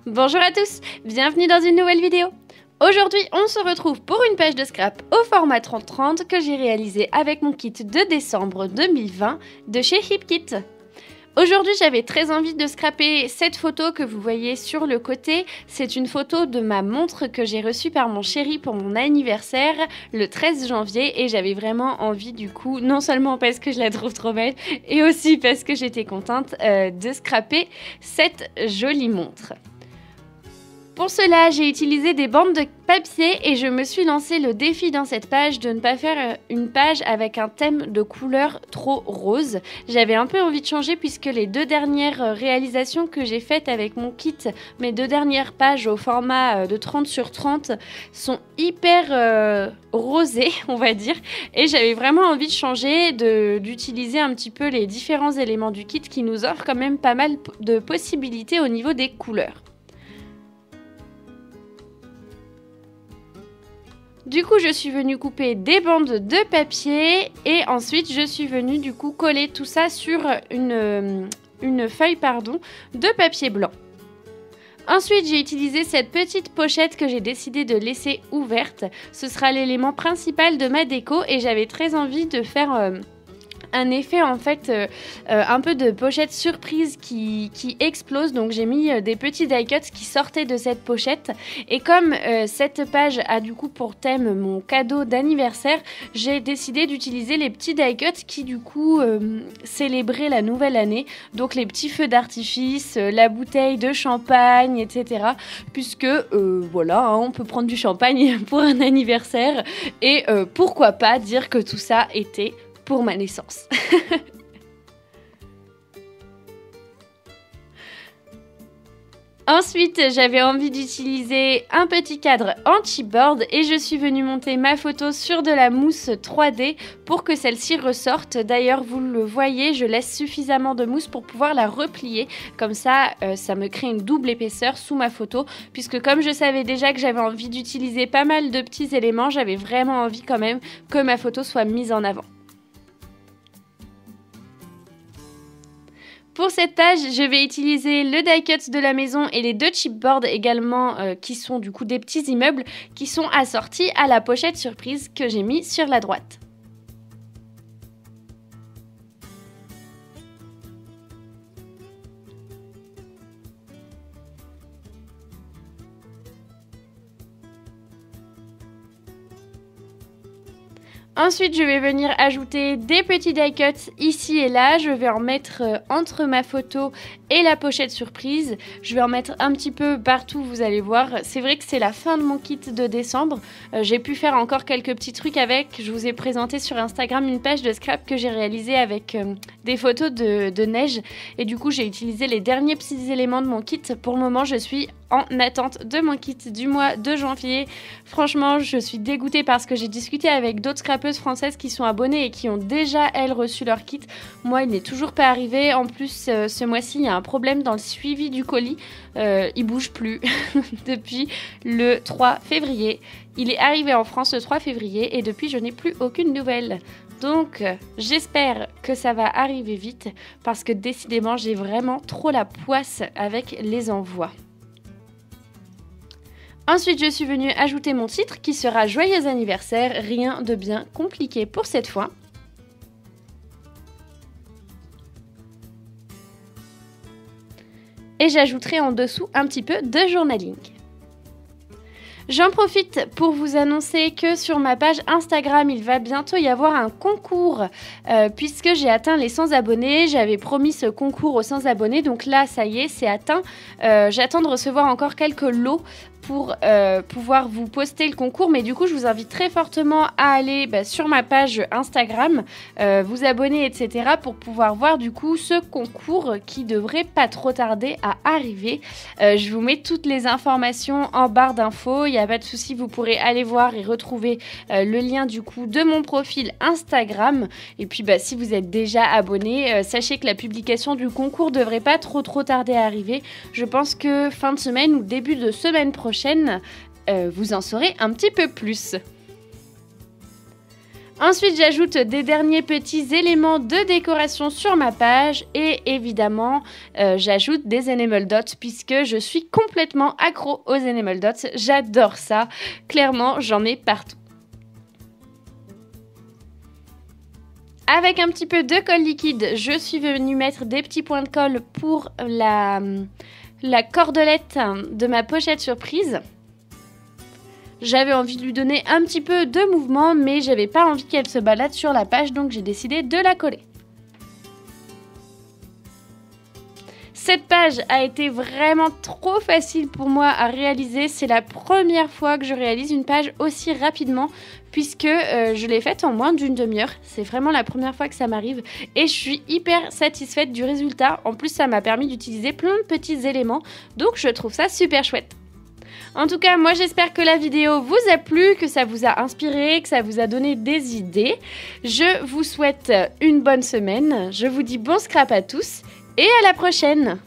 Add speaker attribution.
Speaker 1: Bonjour à tous, bienvenue dans une nouvelle vidéo. Aujourd'hui, on se retrouve pour une page de scrap au format 30-30 que j'ai réalisé avec mon kit de décembre 2020 de chez HipKit. Aujourd'hui, j'avais très envie de scraper cette photo que vous voyez sur le côté. C'est une photo de ma montre que j'ai reçue par mon chéri pour mon anniversaire le 13 janvier et j'avais vraiment envie du coup, non seulement parce que je la trouve trop belle et aussi parce que j'étais contente de scraper cette jolie montre. Pour cela, j'ai utilisé des bandes de papier et je me suis lancé le défi dans cette page de ne pas faire une page avec un thème de couleur trop rose. J'avais un peu envie de changer puisque les deux dernières réalisations que j'ai faites avec mon kit, mes deux dernières pages au format de 30 sur 30 sont hyper rosées, on va dire. Et j'avais vraiment envie de changer, d'utiliser un petit peu les différents éléments du kit qui nous offrent quand même pas mal de possibilités au niveau des couleurs. Du coup, je suis venue couper des bandes de papier et ensuite je suis venue du coup coller tout ça sur une feuille de papier blanc. Ensuite, j'ai utilisé cette petite pochette que j'ai décidé de laisser ouverte. Ce sera l'élément principal de ma déco et j'avais très envie de faire un effet en fait un peu de pochette surprise qui explose, donc j'ai mis des petits die cuts qui sortaient de cette pochette et comme cette page a du coup pour thème mon cadeau d'anniversaire, j'ai décidé d'utiliser les petits die cuts qui du coup célébraient la nouvelle année, donc les petits feux d'artifice, la bouteille de champagne, etc. puisque voilà, hein, on peut prendre du champagne pour un anniversaire et pourquoi pas dire que tout ça était pour ma naissance. Ensuite, j'avais envie d'utiliser un petit cadre anti-board et je suis venue monter ma photo sur de la mousse 3D pour que celle-ci ressorte. D'ailleurs, vous le voyez, je laisse suffisamment de mousse pour pouvoir la replier. Comme ça, ça me crée une double épaisseur sous ma photo puisque comme je savais déjà que j'avais envie d'utiliser pas mal de petits éléments, j'avais vraiment envie quand même que ma photo soit mise en avant. Pour cette tâche, je vais utiliser le die cut de la maison et les deux chipboards également qui sont du coup des petits immeubles qui sont assortis à la pochette surprise que j'ai mis sur la droite. Ensuite, je vais venir ajouter des petits die cuts ici et là. Je vais en mettre entre ma photo et la pochette surprise. Je vais en mettre un petit peu partout, vous allez voir. C'est vrai que c'est la fin de mon kit de décembre. J'ai pu faire encore quelques petits trucs avec. Je vous ai présenté sur Instagram une page de scrap que j'ai réalisée avec des photos de neige. Et du coup, j'ai utilisé les derniers petits éléments de mon kit. Pour le moment, je suis en attente de mon kit du mois de janvier. Franchement, je suis dégoûtée parce que j'ai discuté avec d'autres scrapeuses françaises qui sont abonnées et qui ont déjà, elles, reçu leur kit. Moi, il n'est toujours pas arrivé. En plus, ce mois-ci, il y a un problème dans le suivi du colis. Il bouge plus depuis le 3 février. Il est arrivé en France le 3 février et depuis, je n'ai plus aucune nouvelle. Donc, j'espère que ça va arriver vite parce que décidément, j'ai vraiment trop la poisse avec les envois. Ensuite, je suis venue ajouter mon titre qui sera Joyeux anniversaire, rien de bien compliqué pour cette fois. Et j'ajouterai en dessous un petit peu de journaling. J'en profite pour vous annoncer que sur ma page Instagram, il va bientôt y avoir un concours puisque j'ai atteint les 100 abonnés. J'avais promis ce concours aux 100 abonnés, donc là, ça y est, c'est atteint. J'attends de recevoir encore quelques lots pour pouvoir vous poster le concours, mais du coup je vous invite très fortement à aller sur ma page Instagram, vous abonner, etc. pour pouvoir voir du coup ce concours qui devrait pas trop tarder à arriver. Je vous mets toutes les informations en barre d'infos, il n'y a pas de souci, vous pourrez aller voir et retrouver le lien du coup de mon profil Instagram. Et puis si vous êtes déjà abonné, sachez que la publication du concours devrait pas trop tarder à arriver. Je pense que fin de semaine ou début de semaine prochaine, vous en saurez un petit peu plus. Ensuite, j'ajoute des derniers petits éléments de décoration sur ma page et évidemment, j'ajoute des enamel dots puisque je suis complètement accro aux enamel dots. J'adore ça. Clairement, j'en ai partout. Avec un petit peu de colle liquide, je suis venue mettre des petits points de colle pour la cordelette de ma pochette surprise. J'avais envie de lui donner un petit peu de mouvement, mais j'avais pas envie qu'elle se balade sur la page, donc j'ai décidé de la coller. Cette page a été vraiment trop facile pour moi à réaliser. C'est la première fois que je réalise une page aussi rapidement puisque je l'ai faite en moins d'une demi-heure. C'est vraiment la première fois que ça m'arrive et je suis hyper satisfaite du résultat. En plus, ça m'a permis d'utiliser plein de petits éléments, donc je trouve ça super chouette. En tout cas, moi j'espère que la vidéo vous a plu, que ça vous a inspiré, que ça vous a donné des idées. Je vous souhaite une bonne semaine, je vous dis bon scrap à tous et à la prochaine!